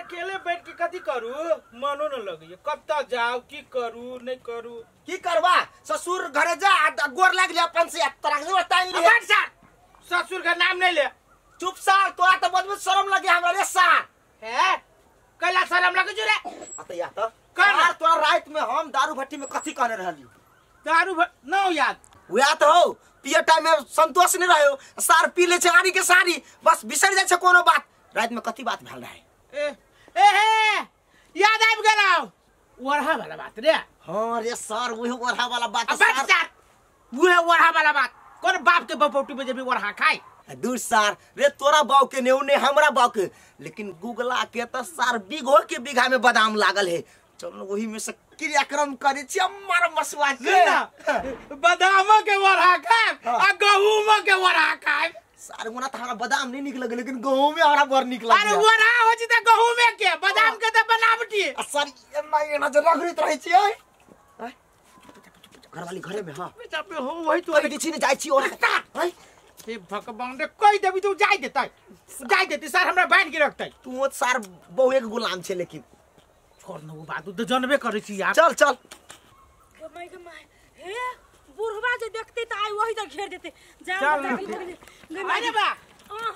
अकेले बैठ के कथी करू मनो न लगे कत्ता जाओ की करू नहीं करू की करवा ससुर घरे जा गोर लाग ले अपन से तरह से बताई रे बैठ जा ससुर का नाम नहीं ले चुप सार तोरा तो बहुत शर्म लगे हमरा रे सार है कैला शर्म लगे जो रे अतया तो यार तोरा रात में हम दारू भट्टी में कथी कहने रहली दारू न याद हुआ तो हो पिए टाइम में संतोष नहीं रहो सार पी ले छे आरी के सारी बस बिसर जाय छे कोनो बात रात में कथी बात भेल रहे ए याद आबि गेलौ ओरहा वाला बात रे हां रे सर वही ओरहा वाला बात सर वही ओरहा वाला बात कोन बाप के बपौटी में जब ओरहा खाए दूर सार रे तोरा बाव के नेउने हमरा बाव के लेकिन गुगला के त सार बिघो के बिघा में बादाम लागल है चलो वही में से क्रियाक्रम करे छी मार मसवा के बादाम के ओरहा खाए आ गहूम के ओरहा खाए सार मोना त हमरा बादाम नहीं निक लगे लेकिन गहूम में हमरा बड़ निक लगे अरे ओरहा हो छी त गहूम के बादाम के त बनावटी सर एना जे रगड़ित रहै छी है घरवाली घरे में हां बेटा पे हो वही तो अभी छी ने जाय छी और है हे भगवान रे कहि देबी तू जाय देती सर हमरा बांध के रखतै तू सार बहु एक गुलाम छे लेकिन छोड़ न वो बात तो जानबे करे छी यार चल चल गमाई हे बुढ़वा जे देखते त आई वही तक घेर देते चल अरे बा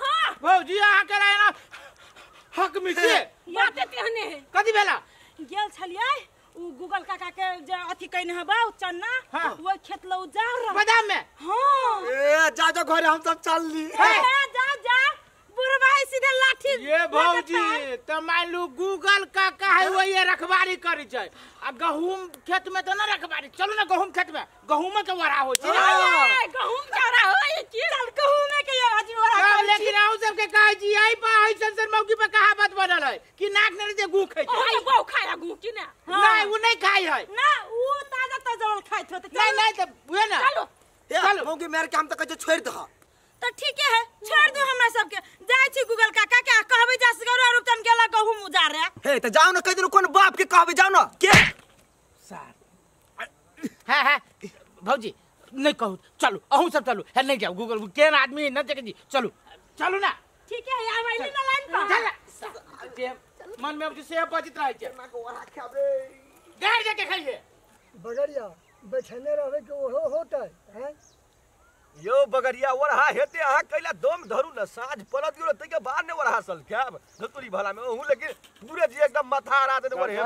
हां भौजी आ करे ना हक में से बात तेहने कथि भेला गेल छलियै उ गूगल काका के जे अथि कइने हबा चन्ना वो खेत लौ जा बादाम में हां ए जा जा घरे हम सब चल ली जा बुढ़वा सीधे लाठी ये भौजी त मान लू गूगल काका है वो ये रखवारी करी छै आ गहूम खेत में त न रखवारी चलो ना गहूम खेत में गहूम के वरा हो छै गहूम के वरा होय की चल गहूम के ये अजी वरा लेकिन आउ सब के कहे छी आई पा है संसर मौकी पे कहावत बनल है कि नाक ने जे गू खाय छै आई गौ खाय गू की ना नहीं वो नहीं खाय है ना वो ताजा खाय छ त नहीं त बुए ना चलो मौकी मेरे के हम त कहे छोड़ द तो ठीक है छोड़ दो हमरा सब के जाय छी गूगल काका के कहबे जा सगरो रुपचन केला गहूम उजार रे हे त जाओ न कहि दिन कोन बाप के कहबे जाओ न के सर है भौजी नहीं कहू चलो अहू सब चलो है नहीं जाओ गूगल केन आदमी न देखे जी चलो चलो ना ठीक है आ वाली ना लाइन पर चल मन में से बचित रहे छै ना को वरा खाबे गाड़ जाके खाइए बगरिया बेचने रहबे के ओहो होतै हैं यो बगरिया ओरहा हेते अहा कैला दम धरू न साँझ पलट गेलो तै के बाद ने ओरहा सल खाब धतुरी भला में ओहू लेकिन पूरे जी एकदम माथा हरा देने ओरे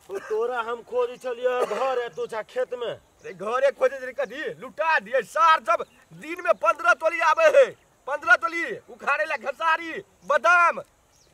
तो तोरा हम खोजी चलिए घर है तू खेत में रे घरे खोजे रे कदी लुटा दिए सार सब दिन में 15 तोली आवे है 15 तोली उखाड़े ला घसारी बादाम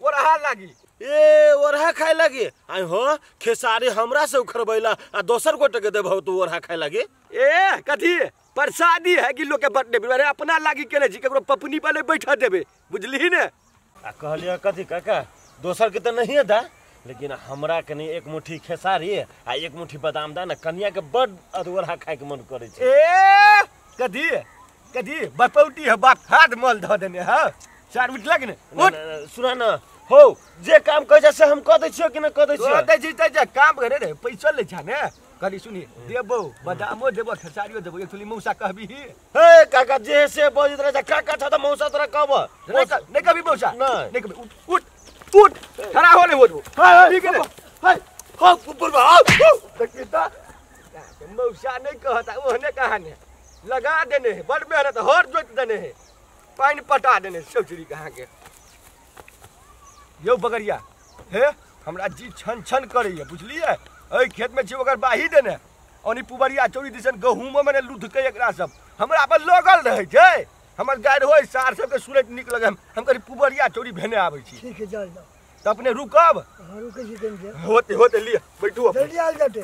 ओरहा लागी ए ओरहा खाए लगी आई हो खेसारी हमरा से उखरबैला आ दोसर गोटे के देबौ तू ओरहा खाए लगी ए कथी प्रसादी है कि लोग के बर्थडे अरे अपना लागी केने छी केकरो पपनी वाले बैठा देबे बुझली ने आ कहलिया कथी काका दोसर के त नहीं दा लेकिन हमरा कनी एक मुट्ठी खेसारी आ एक मुट्ठी बादाम दा न कन्या के बड़ ओरहा खाए के मन करे छै ए कथी कथी बपौटी है बाप हाथ मल ध देने है चार मिनट लगे ने सुना न हो जे काम कह जा से हम कह दै छियो कि न कह दै छियो दै छी त काम करे रे पैसा ले छा ने कनी सुनी देबो बादामो देबो खेसारियो देबो एक थोली मौसा कहबी हे काका जे से बजित रह जा काका छ त मौसा तोरा कहब नहीं कभी मौसा नहीं कभी उठ खड़ा हो ले हो ठीक है हाय हो ऊपर में आओ देखता मौसा नहीं कहता ओहने कहाने लगा देने है बड़ मेहनत हर जोत देने है पानी पटा देने सौचरी कहां के यो बगरिया हे हमरा जी छन छन करैया बुझलिए ए खेत में छी ओकर बाही देने ओनी पुबरिया चौरी दिसन गहूम में ने लुध के एकरा सब हमरा पर लगल रहे छै हमर गाय होय सार सब के सुनैत निक लगे हम करी पुबरिया चौरी भेने आबै छी ठीक है चल जा त अपने रुकब हां रुकै छी कम से होते लिए बैठू जल्दी आ जाते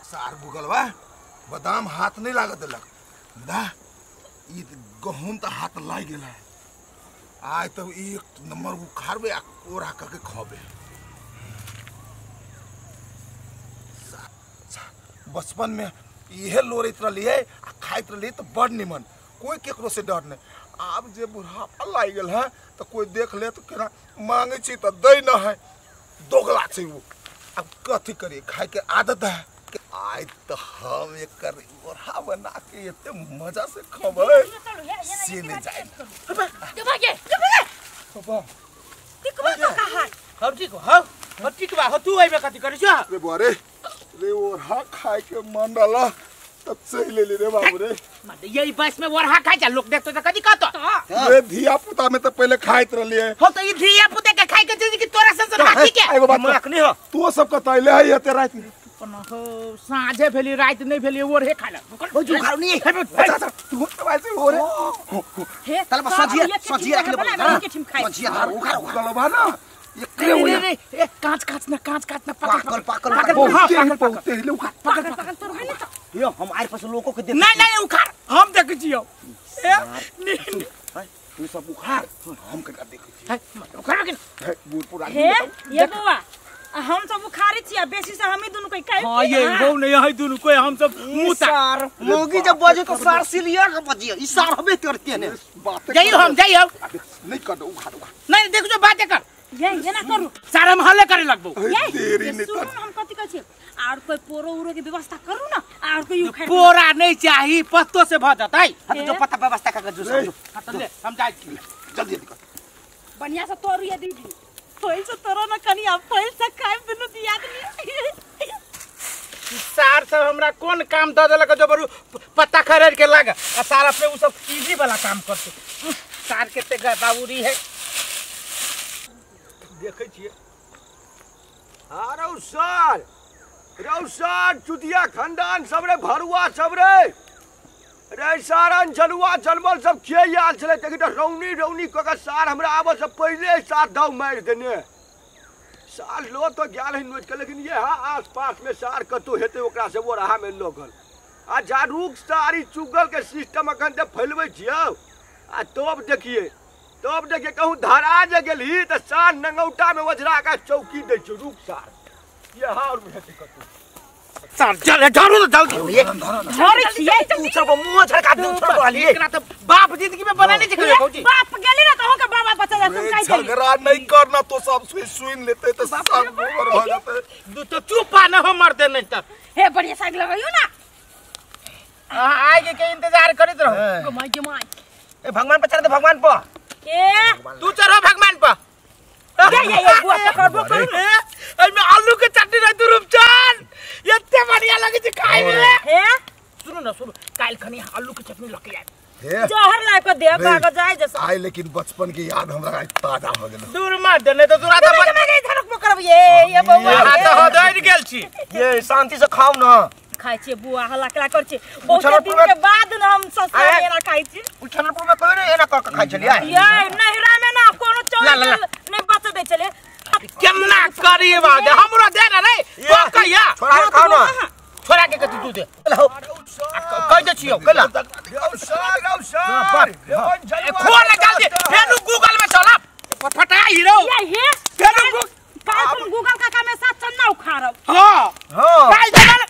सार गूगल बा बादाम हाथ नहीं लागत लग दा ई गहूम त हाथ लाग गेला आज तो एक नंबर उखाड़बे आ ओरा करके खबे बचपन में इहे लोरैत रहिए आ खाइत रहिए तो बड़ निमन कोई केकरो से डर नहीं आब जे बुढ़ापा लाग गेल है तो कोई देख ले तो केना मांगे छी तो दे न है दोगला छै वो अब कथी करी खाए के आदत है आज तो हम एक ओढ़ा बना के इतने मजा से खबै से नहीं जाए हम ठीक बा तू आइबे कथी करै छ रे बारे रे ओढ़ा खाए के मन डाला तब सही ले रे बाबू रे यही बस में ओढ़ा खाइ जा लोग देखतो त कथी कहतो रे धिया पुता में तो पहले खाइत रहलिए हो त ई धिया पुते के खाइ के चीज की तोरा संसद बाकी के एगो बात नहीं हो तू सब कतैले है ये तेरा हो साँझे भेली रात नहीं भेली ओढ़े खाला ओ जो खाऊ नहीं तू वैसे हो रे हे तल सजिया रख ले के ठिम खाई सजिया धार उखाड़ गलबा ना ए कांच ना पाकल बहुत ले उखाड़ पकड़ तोर है ना यो हम आर पास लोगों के देख नहीं उखाड़ हम देख छियो तू सब उखाड़ हम कटा देख उखाड़ के बूढ़ पुरानी हे ये बुआ हम सब खारी छिया बेसी से हम ही दोनों कोई काई हां ये वो नहीं है दोनों कोई हम सब मुता सार मोगी जब बजे तो सार सिलिया के बजिए ई सार हबे करते हैं बात जाइयो हम जाइयो नहीं कर दो उखाड़ नहीं देख जो बात कर ये ना करू सारा हम हल्ले करे लगबो तेरी नहीं सुन हम कथि कहै छी और कोई पोरो उरो के व्यवस्था करू ना और कोई उखाड़ पोरा नहीं चाहिए पत्तो से भ जतै जो पता व्यवस्था का जो हट ले हम जाई छी जल्दी कर बढ़िया से तोर ये दीदी पहिल से तोरो ना कनिया पहिल से खाए बिनु दिया आदमी सार सब हमरा कौन काम द देलक जो बरु पत्ता खरीद के लाग आ सार अपने उ सब इजी वाला काम करते सार केते बाबूरी है देखे छिए रौसार चुतिया खानदान सब रे भरुआ सब रे सारन जलुआ जलमल सब के याद छले त रौनी क के सार हमरा आबे से पहले साथ दाव मार देने साल लो तो गेल है नोच के लेकिन ये आस पास में सार कतो हेते ओकरा से वो रहा में लोगल आ जारूक सारी चुगल के सिस्टम अखन ते फैलबै छियौ आ तब देखिए कहूँ धरा जे गेली त सार नंगौटा में वजरा का चौकी दे छ रूप सार ये हाल में हेते कतो सार चल झाड़ू तो जल्दी धरे छियै तू सब मुंह छड़का दू छोड़ वाली एकरा तो बाप जिंदगी में बना नहीं सिखले कहू जी बाप गेली ना तो होके बाबा बच्चा जा तुम काई गेली झगड़ा नहीं करना तो सब सुइन लेते तो सब ऊपर हो जाते तू तो चुप आ न हमर दे नहीं त हे बढ़िया साग लगाइयो ना आगे के इंतजार करत रहो गमाई ए भगवान पे चढ़ दे भगवान पे ए तू चढ़ो भगवान पर ये बुआ करबो करू में आलू के चटनी रह तू रूपचान इतने बढ़िया लगे छै खाए में हे सुनो काल खनी आलू के चटनी लके आए हे जहर ला के दे भाग जाए जैसे आए लेकिन बचपन की याद हमरा आज ताजा हो गेल दूर मार देने तो तोरा तो मैं नहीं धरक करब ये बउआ हाथ हो दर गेल छी ये शांति से खाओ ना खाइ छी बुआ हल्ला कला कर छी बहुत दिन के बाद न हम सस्ता एना खाइ छी उछनपुर में कोई नहीं एना क खाइ छलिया ये नहिरा में ना कोनो चौल नहीं बच दे चले केना करी बात हमरो दे ना रे तो कहिया छोड़ा खाओ ना छोड़ा के तू दे कह दे छियो कला रौसार खोल निकाल दे फेनु गूगल में चला फटा हीरो ये फेनु काल तुम गूगल काका में साथ चन्ना उखाड़ब हां काल चला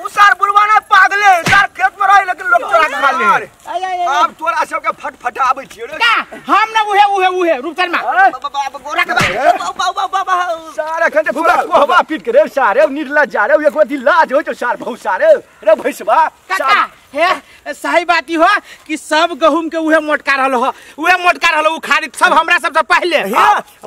उसार बुलवाना पागले सार खेत में रही लेकिन लोग चोरा के खा ले अब तोरा सब के फटफटा आबै छियै रे हम ना उहे रूपचन में गोरा के सार अखन ते पूरा कोहबा पीट के रे सार निर्लज जा रे एक अथी लाज होय तो सार बहुत सारे रे भैसबा काका हे सही बात ही हो कि सब गहूम के उहे मोटका रहल हो उहे मोटका रहल उ खारी सब हमरा सबसे पहले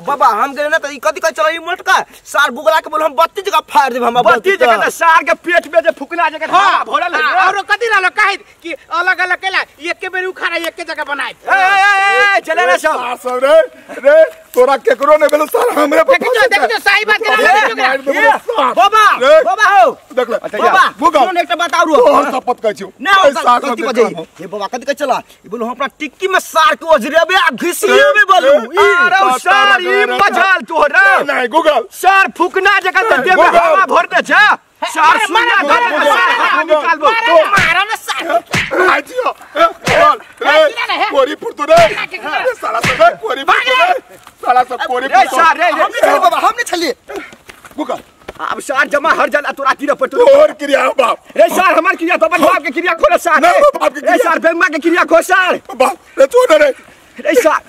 बाबा हम गेले ना त ई कथि कह चलो ई मोटका सार बुगला के बोल हम 32 जगह फाड़ देब हम 32 जगह त सार के पेट में जे फुकना जगह हां भरल है और कथि रहल काहे कि अलग अलग केला एके बेर उखाड़ा एके जगह बनाए ए चले रे सब सार सब रे तोरा केकरो ने भेल सार हमरे पे देखो सही बात करा बाबा हो देख ले बाबा गूगल कौन एकटा बात और तोहर शपथ कहै छियो ना गलती बजे हे बाबा कथि कह चला ई बोलो हमरा टिक्की में सार के ओजरेबे आ घिसिए में बोलू अरे सार ई मजाल तोरा नहीं गूगल सार फुकना जगह त देबे हवा भर दे छ सार सुना घर निकालबो तो मारा ना सार आज रे कोरी पुरतो रे साला सब कोरी पुरतो रे साला सब कोरी रे सार रे बाबा हमने छलिए गूगल अब सार जमा हर जन तोरा तीर पर तोर क्रिया बाप रे सार हमर क्रिया तो अपन बाप के क्रिया खोले सार नहीं, बाप के रे क्रिया। सार बेमा के क्रिया खो सार बाप रे छोड़ रे रे सार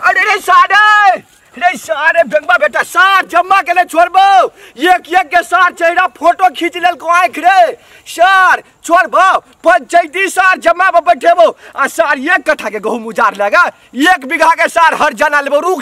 अरे रे सार रे सारे बेंगबा बेटा सार जम्मा के ले छोड़बो एक के सार चेहरा फोटो खींच लेल को आंख रे सार छोड़बो पंचायती सार जम्मा पर बैठेबो आ सार 1 कट्ठा के गहूम उजार लेगा 1 बीघा के सार हर जना लेबो रुक